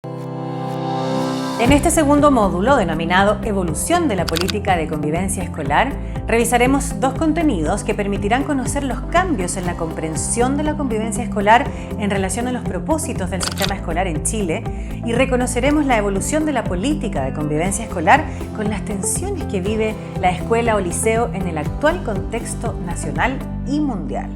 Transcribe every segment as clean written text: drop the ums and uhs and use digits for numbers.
En este segundo módulo, denominado Evolución de la Política de Convivencia Escolar, revisaremos dos contenidos que permitirán conocer los cambios en la comprensión de la convivencia escolar en relación a los propósitos del sistema escolar en Chile y reconoceremos la evolución de la política de convivencia escolar con las tensiones que vive la escuela o liceo en el actual contexto nacional y mundial.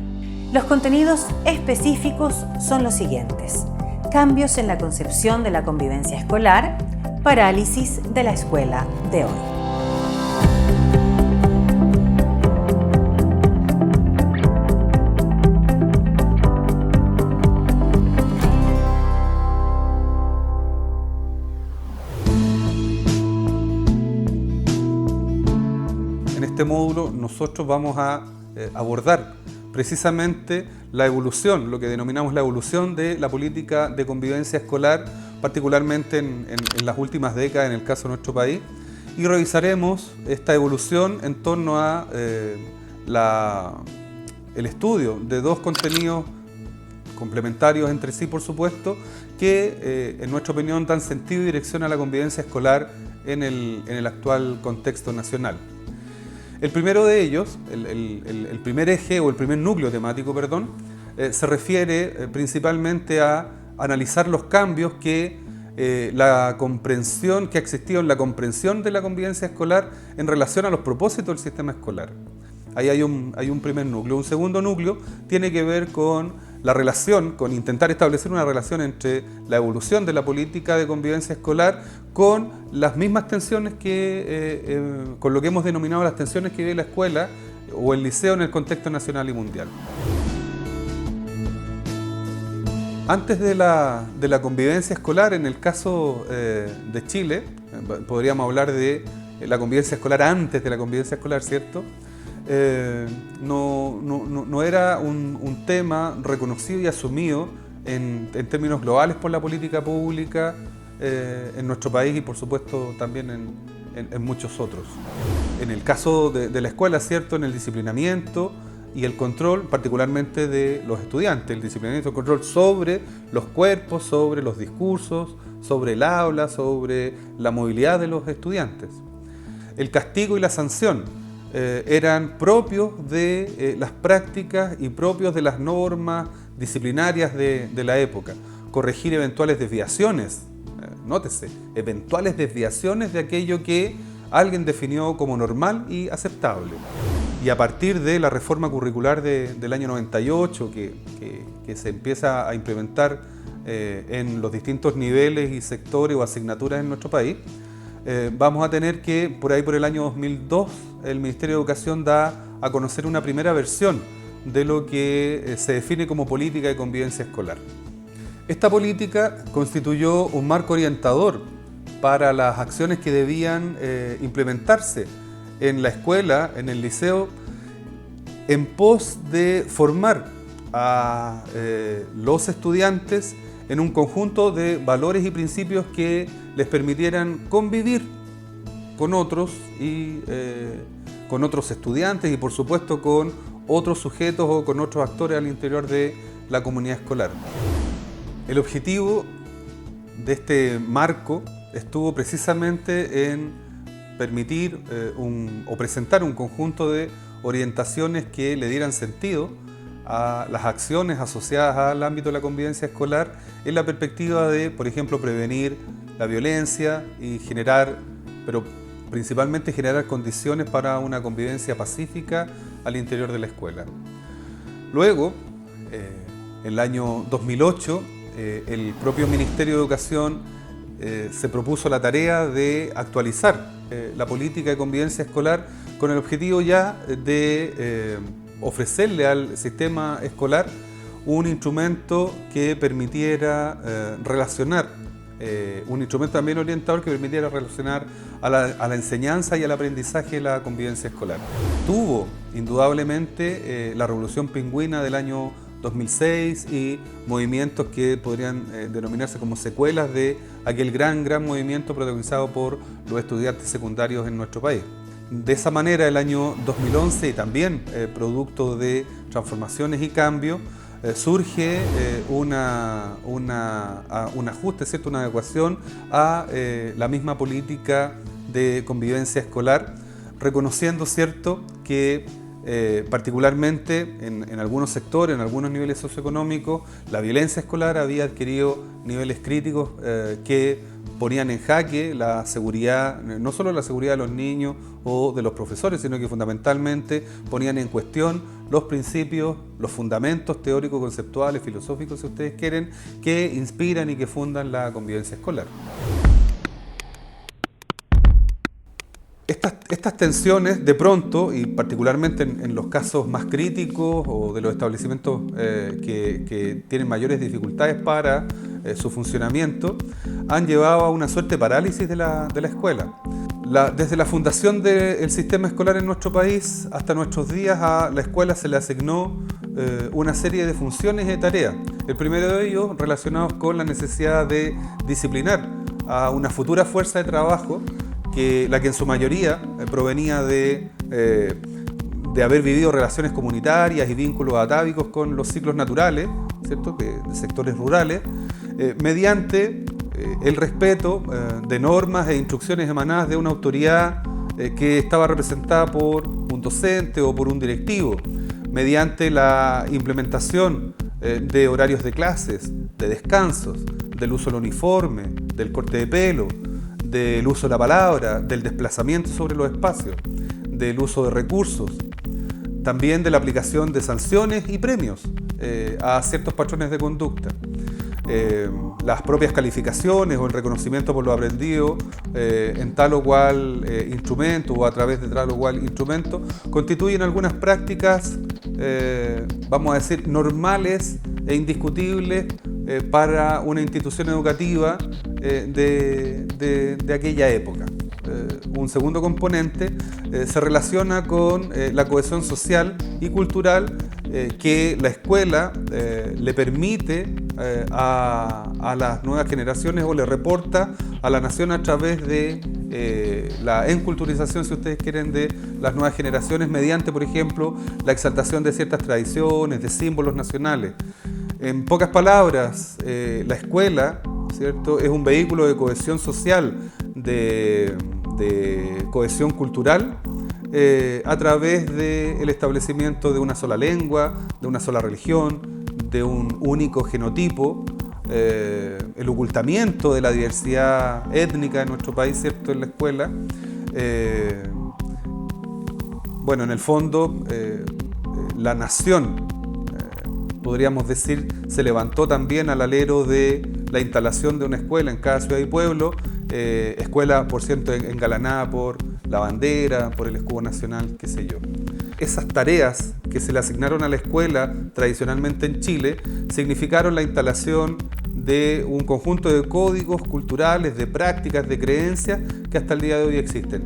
Los contenidos específicos son los siguientes: cambios en la concepción de la convivencia escolar, parálisis de la escuela de hoy. En este módulo nosotros vamos a abordar precisamente la evolución, lo que denominamos la evolución de la política de convivencia escolar, particularmente en las últimas décadas en el caso de nuestro país, y revisaremos esta evolución en torno a el estudio de dos contenidos complementarios entre sí, por supuesto, que en nuestra opinión dan sentido y dirección a la convivencia escolar en el actual contexto nacional. El primero de ellos, el primer eje o el primer núcleo temático, se refiere principalmente a analizar los cambios que la comprensión que ha existido en la comprensión de la convivencia escolar en relación a los propósitos del sistema escolar. Ahí hay un primer núcleo. Un segundo núcleo tiene que ver con la relación, con intentar establecer una relación entre la evolución de la política de convivencia escolar con las mismas tensiones con lo que hemos denominado las tensiones que vive la escuela o el liceo en el contexto nacional y mundial. Antes de la convivencia escolar, en el caso de Chile, podríamos hablar de la convivencia escolar antes de la convivencia escolar, ¿cierto? No era un tema reconocido y asumido en términos globales por la política pública en nuestro país y por supuesto también en muchos otros. En el caso de la escuela, ¿cierto? En el disciplinamiento y el control, particularmente de los estudiantes, el disciplinamiento y el control sobre los cuerpos, sobre los discursos, sobre el aula, sobre la movilidad de los estudiantes. El castigo y la sanción eran propios de las prácticas y propios de las normas disciplinarias de la época. Corregir eventuales desviaciones, nótese, eventuales desviaciones de aquello que alguien definió como normal y aceptable. Y a partir de la reforma curricular del año 98, que se empieza a implementar en los distintos niveles y sectores o asignaturas en nuestro país, vamos a tener que, por ahí por el año 2002, el Ministerio de Educación da a conocer una primera versión de lo que se define como política de convivencia escolar. Esta política constituyó un marco orientador para las acciones que debían implementarse en la escuela, en el liceo, en pos de formar a los estudiantes en un conjunto de valores y principios que les permitieran convivir con otros y con otros estudiantes y por supuesto con otros sujetos o con otros actores al interior de la comunidad escolar. El objetivo de este marco estuvo precisamente en permitir o presentar un conjunto de orientaciones que le dieran sentido a las acciones asociadas al ámbito de la convivencia escolar en la perspectiva de, por ejemplo, prevenir la violencia y pero principalmente generar condiciones para una convivencia pacífica al interior de la escuela. Luego, en el año 2008, el propio Ministerio de Educación se propuso la tarea de actualizar la política de convivencia escolar con el objetivo ya de ofrecerle al sistema escolar un instrumento que permitiera relacionar, un instrumento también orientador que permitiera relacionar a la enseñanza y al aprendizaje de la convivencia escolar. Tuvo indudablemente la Revolución Pingüina del año 2006 y movimientos que podrían denominarse como secuelas de aquel gran movimiento protagonizado por los estudiantes secundarios en nuestro país. De esa manera, el año 2011, y también producto de transformaciones y cambios, surge un ajuste, ¿cierto? Una adecuación a la misma política de convivencia escolar, reconociendo, ¿cierto?, que particularmente en algunos sectores, en algunos niveles socioeconómicos, la violencia escolar había adquirido niveles críticos que ponían en jaque la seguridad, no solo la seguridad de los niños o de los profesores, sino que fundamentalmente ponían en cuestión los principios, los fundamentos teóricos, conceptuales, filosóficos, si ustedes quieren, que inspiran y que fundan la convivencia escolar. Estas tensiones, de pronto, y particularmente en los casos más críticos o de los establecimientos que tienen mayores dificultades para su funcionamiento, han llevado a una suerte de parálisis de la escuela. Desde la fundación del sistema escolar en nuestro país hasta nuestros días, a la escuela se le asignó una serie de funciones y de tareas. El primero de ellos relacionados con la necesidad de disciplinar a una futura fuerza de trabajo, la que en su mayoría provenía de haber vivido relaciones comunitarias y vínculos atávicos con los ciclos naturales, ¿cierto?, de sectores rurales, mediante el respeto de normas e instrucciones emanadas de una autoridad que estaba representada por un docente o por un directivo, mediante la implementación de horarios de clases, de descansos, del uso del uniforme, del corte de pelo, del uso de la palabra, del desplazamiento sobre los espacios, del uso de recursos, también de la aplicación de sanciones y premios a ciertos patrones de conducta. Las propias calificaciones o el reconocimiento por lo aprendido en tal o cual instrumento o a través de tal o cual instrumento constituyen algunas prácticas, vamos a decir, normales e indiscutibles para una institución educativa de aquella época. Un segundo componente se relaciona con la cohesión social y cultural que la escuela le permite a las nuevas generaciones o le reporta a la nación a través de la enculturización, si ustedes quieren, de las nuevas generaciones mediante, por ejemplo, la exaltación de ciertas tradiciones, de símbolos nacionales. En pocas palabras, la escuela, ¿cierto?, es un vehículo de cohesión social, de cohesión cultural, a través del establecimiento de una sola lengua, de una sola religión, de un único genotipo, el ocultamiento de la diversidad étnica de nuestro país, ¿cierto?, en la escuela. Bueno, en el fondo, la nación, podríamos decir, se levantó también al alero de la instalación de una escuela en cada ciudad y pueblo, escuela, por cierto, engalanada por la bandera, por el escudo nacional, qué sé yo. Esas tareas que se le asignaron a la escuela tradicionalmente en Chile significaron la instalación de un conjunto de códigos culturales, de prácticas, de creencias que hasta el día de hoy existen.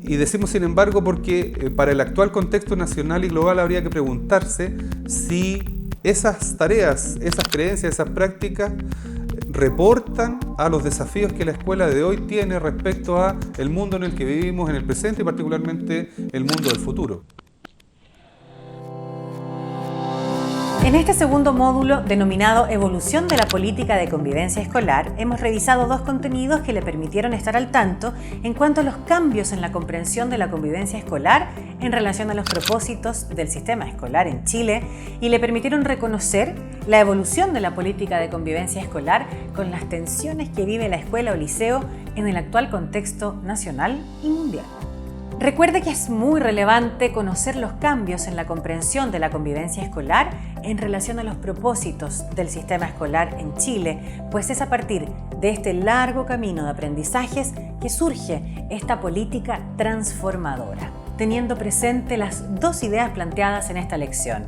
Y decimos, sin embargo, porque para el actual contexto nacional y global habría que preguntarse si esas tareas, esas creencias, esas prácticas reportan a los desafíos que la escuela de hoy tiene respecto a el mundo en el que vivimos en el presente y particularmente el mundo del futuro. En este segundo módulo, denominado Evolución de la Política de Convivencia Escolar, hemos revisado dos contenidos que le permitieron estar al tanto en cuanto a los cambios en la comprensión de la convivencia escolar en relación a los propósitos del sistema escolar en Chile y le permitieron reconocer la evolución de la política de convivencia escolar con las tensiones que vive la escuela o liceo en el actual contexto nacional y mundial. Recuerde que es muy relevante conocer los cambios en la comprensión de la convivencia escolar en relación a los propósitos del sistema escolar en Chile, pues es a partir de este largo camino de aprendizajes que surge esta política transformadora, teniendo presente las dos ideas planteadas en esta lección: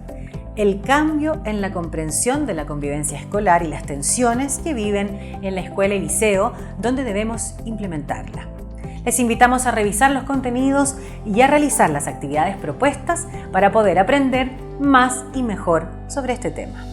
el cambio en la comprensión de la convivencia escolar y las tensiones que viven en la escuela y liceo, donde debemos implementarla. Les invitamos a revisar los contenidos y a realizar las actividades propuestas para poder aprender más y mejor sobre este tema.